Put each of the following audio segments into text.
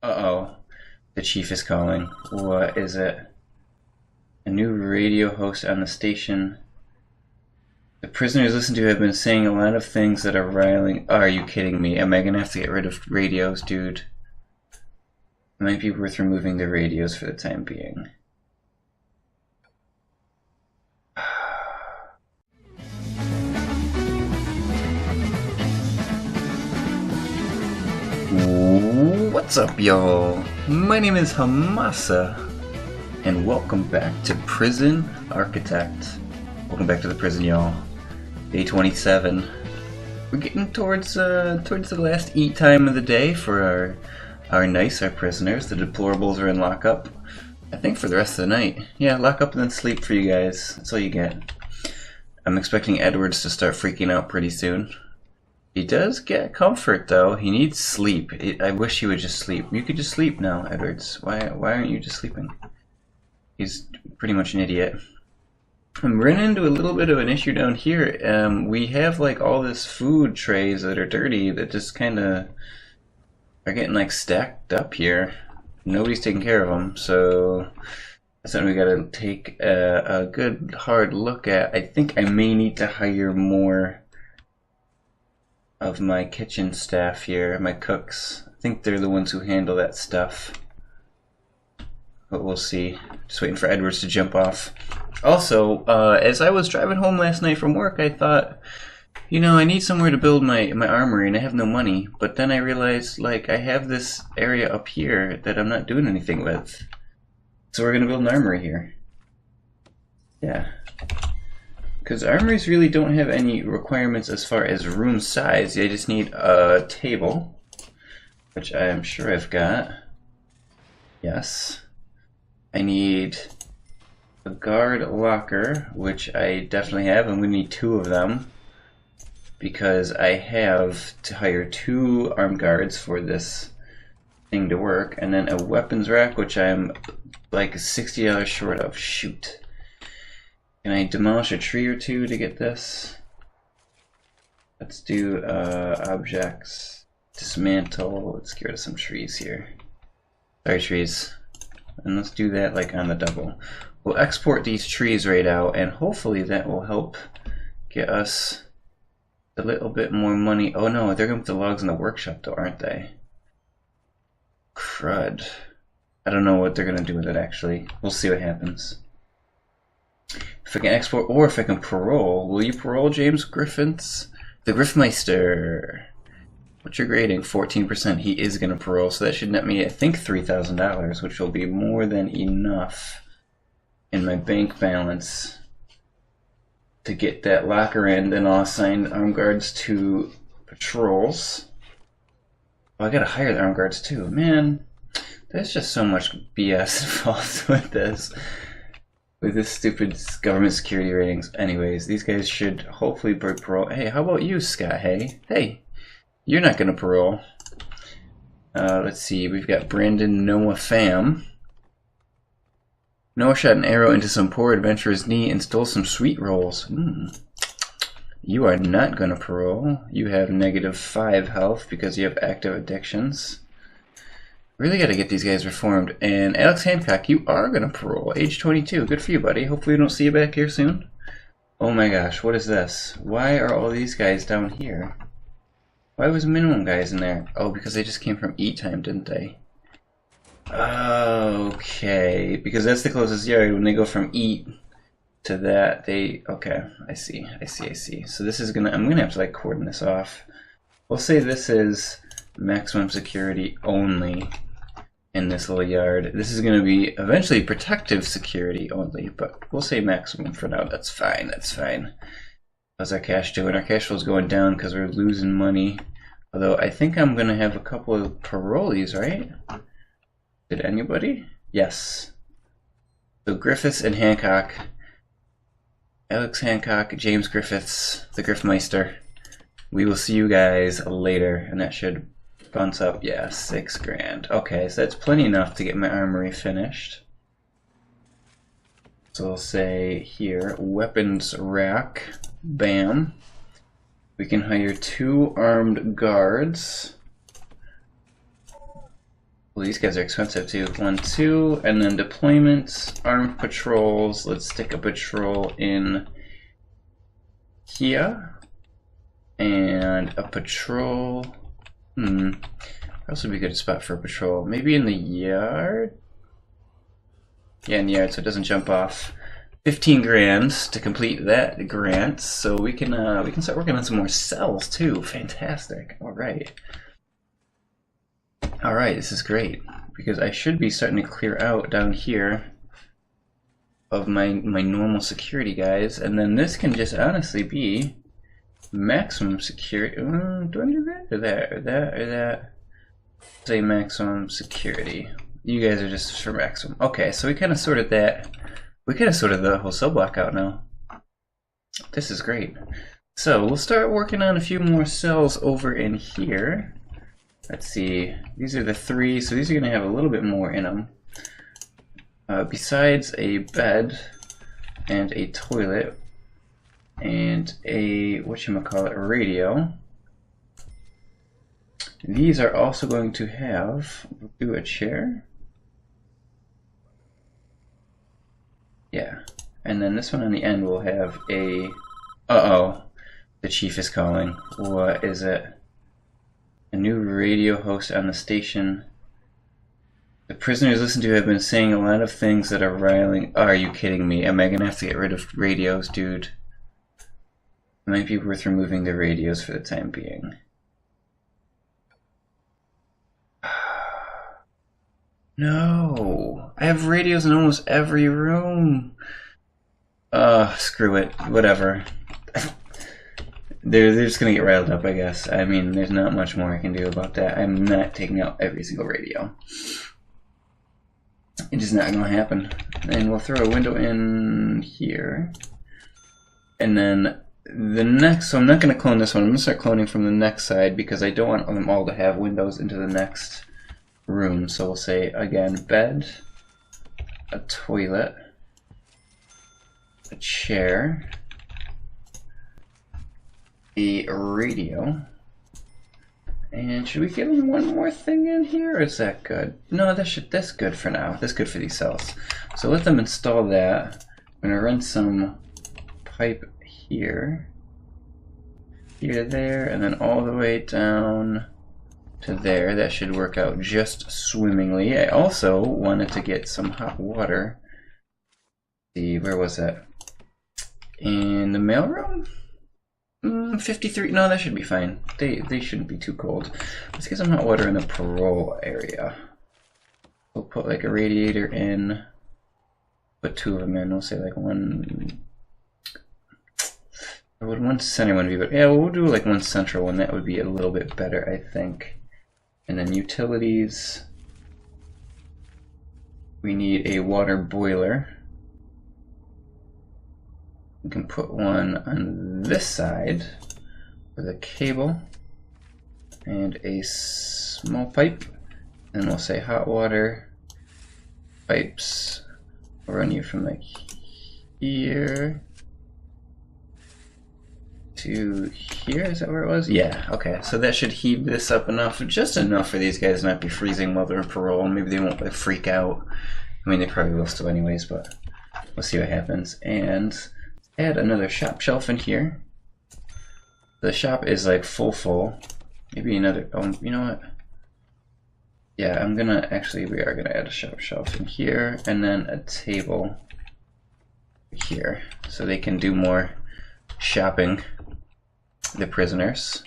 Uh-oh. The chief is calling. What is it? A new radio host on the station. The prisoners listened to have been saying a lot of things that are riling. Oh, are you kidding me? Am I gonna have to get rid of radios, dude? It might be worth removing the radios for the time being. What's up, y'all? My name is Hamasa, and welcome back to Prison Architect. Welcome back to the prison, y'all. Day 27. We're getting towards the last eat time of the day for our prisoners. The deplorables are in lockup. I think for the rest of the night. Yeah, lock up and then sleep for you guys. That's all you get. I'm expecting Edwards to start freaking out pretty soon. He does get comfort, though. He needs sleep. I wish he would just sleep. You could just sleep now, Edwards. Why aren't you just sleeping? He's pretty much an idiot. I'm running into a little bit of an issue down here. We have like all this food trays that are dirty that just kind of are getting like stacked up here. Nobody's taking care of them, so that's something we gotta take a good hard look at. I think I may need to hire more of my kitchen staff here, my cooks. I think they're the ones who handle that stuff. But we'll see. Just waiting for Edwards to jump off. Also, as I was driving home last night from work, I thought, you know, I need somewhere to build my armory and I have no money. But then I realized, like, I have this area up here that I'm not doing anything with. So we're gonna build an armory here. Yeah. Because armories really don't have any requirements as far as room size. I just need a table, which I am sure I've got. Yes. I need a guard locker, which I definitely have, and we need 2 of them because I have to hire 2 armed guards for this thing to work, and then a weapons rack, which I'm like $60 short of. Shoot. Can I demolish a tree or 2 to get this? Let's do objects, dismantle. Let's get rid of some trees here. Sorry, trees. And let's do that like on the double. We'll export these trees right out, and hopefully that will help get us a little bit more money. Oh no, they're going to put the logs in the workshop though, aren't they? Crud. I don't know what they're going to do with it actually. We'll see what happens. If I can export, or if I can parole. Will you parole, James Griffiths? The Griffmeister. What's your grading? 14%. He is going to parole, so that should net me, I think, $3,000, which will be more than enough in my bank balance to get that locker in. Then I'll assign armed guards to patrols. Oh, I gotta hire the armed guards too. Man, there's just so much BS involved with this. With this stupid government security ratings. Anyways, these guys should hopefully break parole. Hey, how about you, Scott? Hey, you're not gonna parole. Let's see, we've got Brandon Noah Pham. Noah shot an arrow into some poor adventurer's knee and stole some sweet rolls. You are not gonna parole. You have -5 health because you have active addictions. Really got to get these guys reformed. And Alex Hancock, you are going to parole. Age 22. Good for you, buddy. Hopefully we don't see you back here soon. Oh my gosh, what is this? Why are all these guys down here? Why was minimum guys in there? Oh, because they just came from eat time, didn't they? Okay, because that's the closest yard. When they go from eat to that, they... Okay, I see. So this is going to... I'm going to have to, like, cordon this off. We'll say this is maximum security only in this little yard. This is going to be eventually protective security only, but we'll say maximum for now. That's fine. How's our cash doing? Our cash flow is going down because we're losing money. Although I think I'm going to have a couple of parolees, right? Did anybody? Yes. So Griffiths and Hancock. Alex Hancock, James Griffiths, the Griffmeister. We will see you guys later, and that should bounce up, yeah, $6,000. Okay, so that's plenty enough to get my armory finished. So I'll say here, weapons rack, bam. We can hire 2 armed guards. Well, these guys are expensive too. 1, 2, and then deployments, armed patrols. Let's stick a patrol in here. And a patrol. This would be a good spot for a patrol. Maybe in the yard? Yeah, in the yard, so it doesn't jump off. 15 grand to complete that grant, so we can start working on some more cells too. Fantastic. All right, this is great because I should be starting to clear out down here of my normal security guys, and then this can just honestly be maximum security. Do I do that or that or that or that? Say maximum security. You guys are just for maximum. Okay, so we kind of sorted that. We kind of sorted the whole cell block out now. This is great. So we'll start working on a few more cells over in here. Let's see. These are the 3, so these are going to have a little bit more in them. Besides a bed and a toilet and a whatchamacallit, radio. These are also going to have, we'll do a chair. Yeah, and then this one on the end will have a, uh-oh, the chief is calling. What is it? A new radio host on the station. The prisoners listened to have been saying a lot of things that are riling. Are you kidding me? Am I gonna have to get rid of radios, dude? It might be worth removing the radios for the time being. No, I have radios in almost every room. Screw it, whatever. They're just gonna get riled up, I guess. I mean, there's not much more I can do about that. I'm not taking out every single radio. It's just not gonna happen. And we'll throw a window in here. And then the next, so I'm not gonna clone this one. I'm gonna start cloning from the next side because I don't want them all to have windows into the next room. So we'll say again, bed, a toilet, a chair, a radio, and should we get one more thing in here, or is that good? No, that's good for now. That's good for these cells. So let them install that. I'm gonna run some pipe here, here to there, and then all the way down to there. That should work out just swimmingly. I also wanted to get some hot water. Let's see, where was that? In the mailroom? 53. No, that should be fine. They shouldn't be too cold. Let's get some hot water in the parole area. We'll put like a radiator in. Put 2 of them in. We'll say like one. Or would one center one be? But yeah, we'll do like one central one. That would be a little bit better, I think. And then utilities, we need a water boiler. We can put one on this side with a cable and a small pipe. And we'll say hot water pipes. We'll run you from like here to here, is that where it was? Yeah, okay, so that should heat this up enough, just enough for these guys not be freezing while they're in parole. Maybe they won't like freak out. I mean, they probably will still anyways, but we'll see what happens. And add another shop shelf in here. The shop is like full. Maybe another, oh, you know what? Yeah, we are gonna add a shop shelf in here, and then a table here, so they can do more shopping, the prisoners.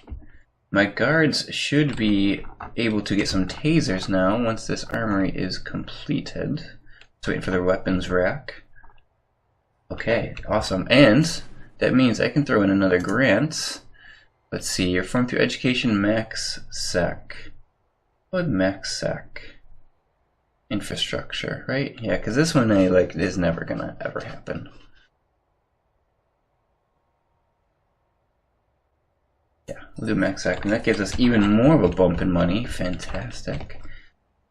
My guards should be able to get some tasers now once this armory is completed. Just waiting for their weapons rack. Okay, awesome. And that means I can throw in another grant. Let's see, you're formed through education max sec. What max sec? Infrastructure, right? Yeah, because this one is never gonna ever happen. Yeah, we'll do max sec, and that gives us even more of a bump in money. Fantastic.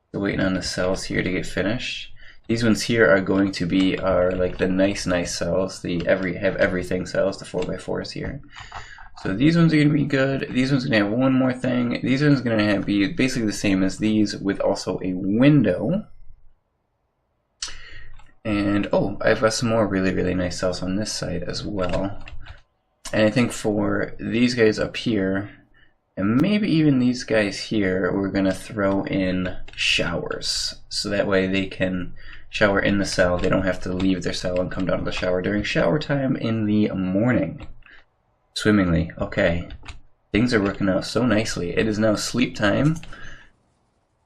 Still waiting on the cells here to get finished. These ones here are going to be our like the nice cells, the have everything cells, the 4x4s here. So these ones are going to be good. These ones are going to have one more thing. These ones are going to be basically the same as these with also a window. And oh, I've got some more really, really nice cells on this side as well. And I think for these guys up here, and maybe even these guys here, we're going to throw in showers. So that way they can shower in the cell. They don't have to leave their cell and come down to the shower during shower time in the morning. Swimmingly. Okay. Things are working out so nicely. It is now sleep time.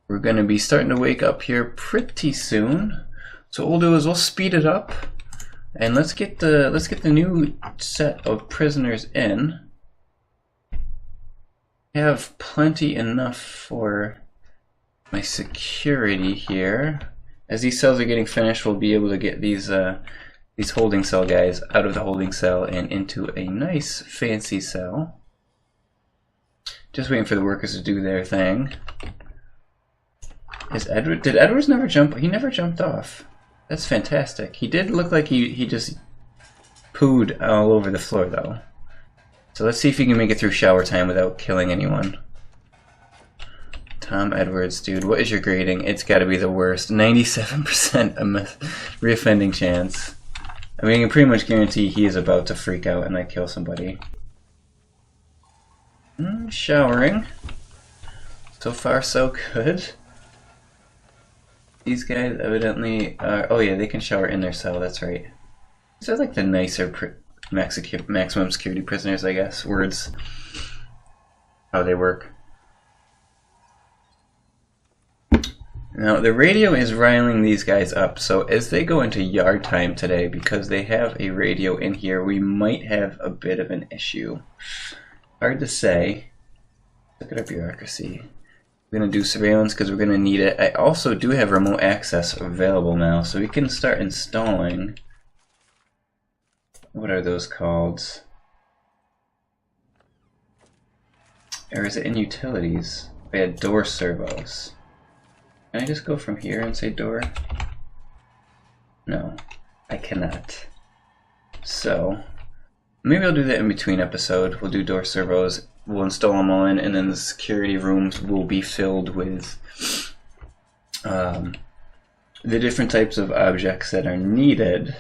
We're going to be starting to wake up here pretty soon. So what we'll do is we'll speed it up and let's get the new set of prisoners in. Have plenty enough for my security here. As these cells are getting finished, we'll be able to get these holding cell guys out of the holding cell and into a nice fancy cell. Just waiting for the workers to do their thing. Did Edwards never jump? He never jumped off. That's fantastic. He did look like he just pooed all over the floor though. So let's see if he can make it through shower time without killing anyone. Tom Edwards, dude, what is your grading? It's got to be the worst. 97% reoffending chance. I mean, I can pretty much guarantee he is about to freak out and like kill somebody. Showering. So far, so good. These guys evidently are... Oh yeah, they can shower in their cell, that's right. These are like the nicer maximum security prisoners, I guess. Words. How they work. Now, the radio is riling these guys up, so as they go into yard time today, because they have a radio in here, we might have a bit of an issue. Hard to say. Look at our bureaucracy. We're going to do surveillance because we're going to need it. I also do have remote access available now, so we can start installing... What are those called? Or is it in utilities? We had door servos. Can I just go from here and say door? No, I cannot. So, maybe I'll do that in between episode. We'll do door servos, we'll install them all in, and then the security rooms will be filled with the different types of objects that are needed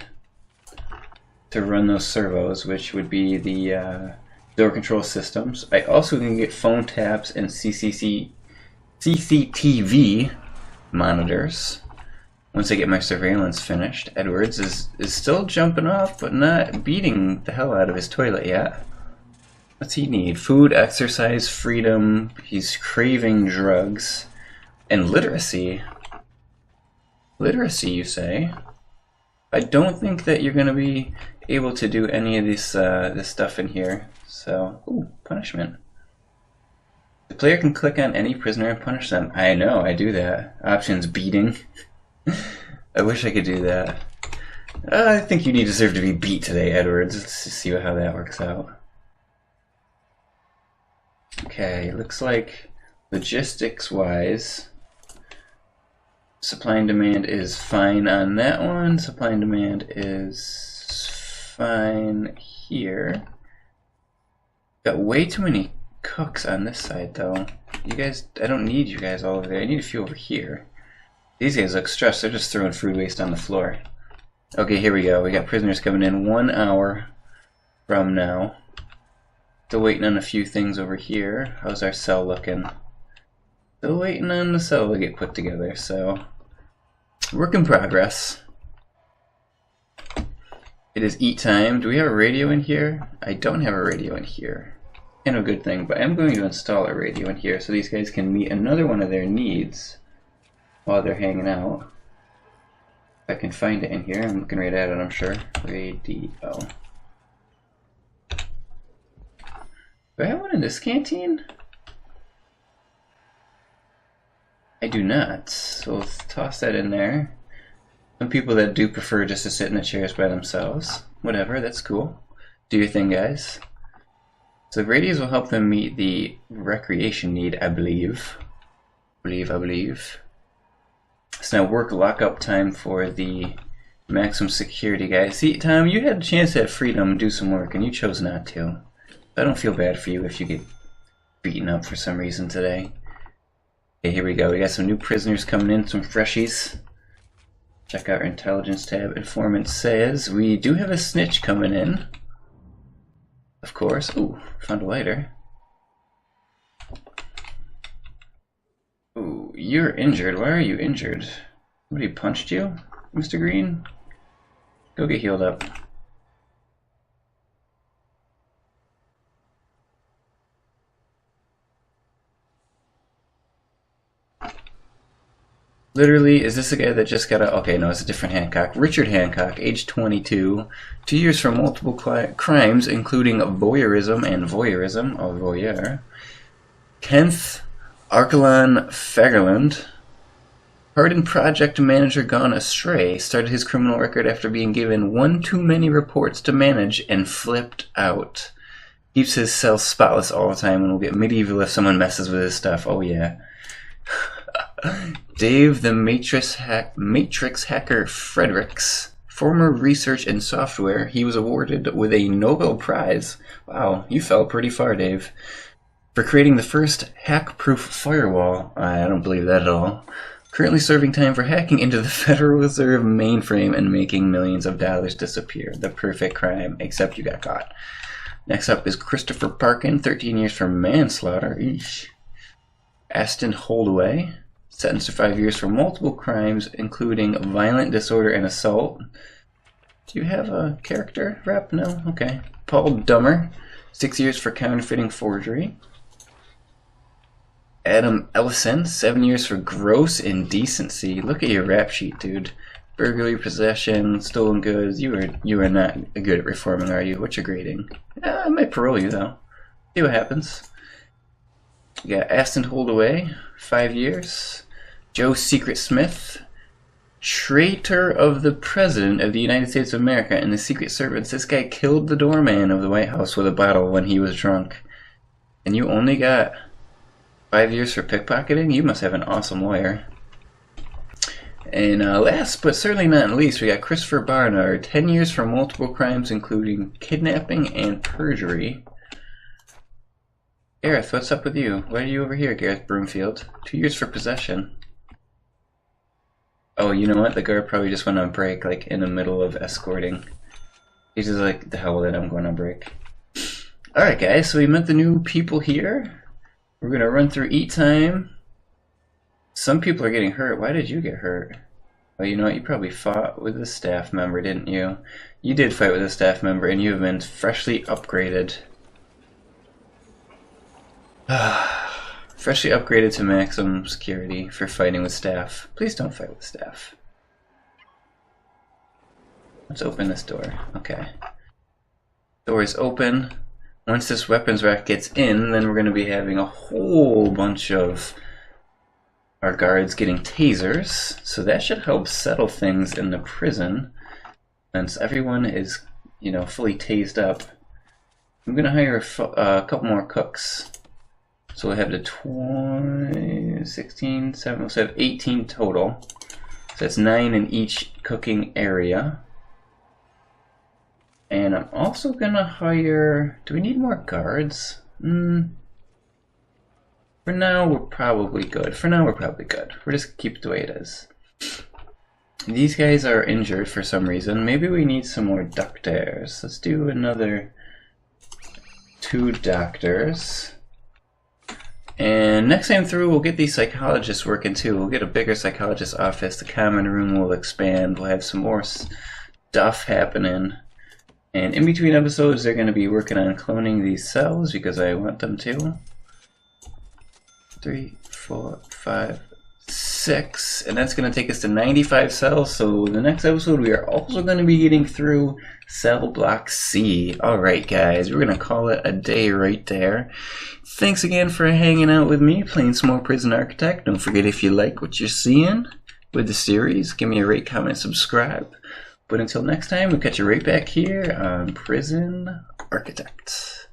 to run those servos, which would be the door control systems. I also can get phone taps and CCTV monitors once I get my surveillance finished. Edwards is still jumping off, but not beating the hell out of his toilet yet. What's he need? Food, exercise, freedom. He's craving drugs. And literacy. Literacy, you say? I don't think that you're going to be able to do any of this stuff in here. So, ooh, punishment. The player can click on any prisoner and punish them. I know, I do that. Options, beating. I wish I could do that. I think you deserve to be beat today, Edwards. Let's just see how that works out. Okay, looks like logistics-wise, supply and demand is fine on that one. Supply and demand is fine here. Got way too many cooks on this side though. You guys, I don't need you guys all over there. I need a few over here. These guys look stressed. They're just throwing food waste on the floor. Okay, here we go. We got prisoners coming in 1 hour from now. Still waiting on a few things over here. How's our cell looking? Still waiting on the cell to get put together, so work in progress. It is eat time. Do we have a radio in here? I don't have a radio in here. Kind of a good thing, but I'm going to install a radio in here so these guys can meet another one of their needs while they're hanging out. If I can find it in here, I'm looking right at it, I'm sure. Radio. Do I have one in this canteen? I do not, so let's toss that in there. Some people that do prefer just to sit in the chairs by themselves. Whatever, that's cool. Do your thing, guys. So the radios will help them meet the recreation need, I believe. I believe. So now work lockup time for the maximum security guys. See, Tom, you had a chance to have freedom, do some work, and you chose not to. I don't feel bad for you if you get beaten up for some reason today. Okay, here we go. We got some new prisoners coming in, some freshies. Check out our intelligence tab. Informant says we do have a snitch coming in. Of course. Ooh, found a lighter. Ooh, you're injured. Why are you injured? Somebody punched you, Mr. Green? Go get healed up. Literally, is this a guy that just got a... Okay, no, it's a different Hancock. Richard Hancock, age 22. 2 years for multiple crimes, including voyeurism and voyeurism, or voyeur. Kenneth Arkelon Fagerland, hardened project manager gone astray, started his criminal record after being given one too many reports to manage and flipped out. Keeps his cell spotless all the time and will get medieval if someone messes with his stuff. Oh yeah. Dave the Matrix hacker Fredericks, former research and software, he was awarded with a Nobel Prize. Wow, you fell pretty far, Dave. For creating the first hack-proof firewall. I don't believe that at all. Currently serving time for hacking into the Federal Reserve mainframe and making millions of dollars disappear. The perfect crime, except you got caught. Next up is Christopher Parkin, 13 years for manslaughter. Eesh. Aston Holdaway, sentenced to 5 years for multiple crimes, including violent disorder and assault. Do you have a character rep? No? Okay. Paul Dummer, 6 years for counterfeiting forgery. Adam Ellison, 7 years for gross indecency. Look at your rap sheet, dude. Burglary, possession, stolen goods. You are not good at reforming, are you? What's your grading? I might parole you, though. See what happens. You got Aston Holdaway, 5 years. Joe Secret Smith, traitor of the President of the United States of America and the Secret Service. This guy killed the doorman of the White House with a bottle when he was drunk. And you only got 5 years for pickpocketing? You must have an awesome lawyer. And last but certainly not least, we got Christopher Barnard, 10 years for multiple crimes including kidnapping and perjury. Gareth, what's up with you? Why are you over here, Gareth Broomfield? 2 years for possession. Oh, you know what? The guard probably just went on break, like, in the middle of escorting. He's just like, the hell with it, I'm going on break. Alright, guys, so we met the new people here. We're going to run through eat time. Some people are getting hurt. Why did you get hurt? Well, you know what? You probably fought with a staff member, didn't you? You did fight with a staff member, and you have been freshly upgraded. Freshly upgraded to maximum security for fighting with staff. Please don't fight with staff. Let's open this door. Okay. Door is open. Once this weapons rack gets in, then we're going to be having a whole bunch of our guards getting tasers. So that should help settle things in the prison. Since everyone is, you know, fully tased up. I'm going to hire a couple more cooks. So we have the 20, 16, 7, so we have 18 total. So that's 9 in each cooking area. And I'm also gonna hire, do we need more guards? For now we're probably good. We're just gonna keep it the way it is. These guys are injured for some reason. Maybe we need some more doctors. Let's do another 2 doctors. And next time through, we'll get these psychologists working too. We'll get a bigger psychologist office. The common room will expand. We'll have some more stuff happening. And in between episodes, they're going to be working on cloning these cells because I want them to. 3, 4, 5, 6. And that's going to take us to 95 cells. So the next episode, we are also going to be getting through cell block C. Alright guys, we're going to call it a day right there. Thanks again for hanging out with me, playing some more Prison Architect. Don't forget, if you like what you're seeing with the series, give me a rate, comment, subscribe. But until next time, we'll catch you right back here on Prison Architect.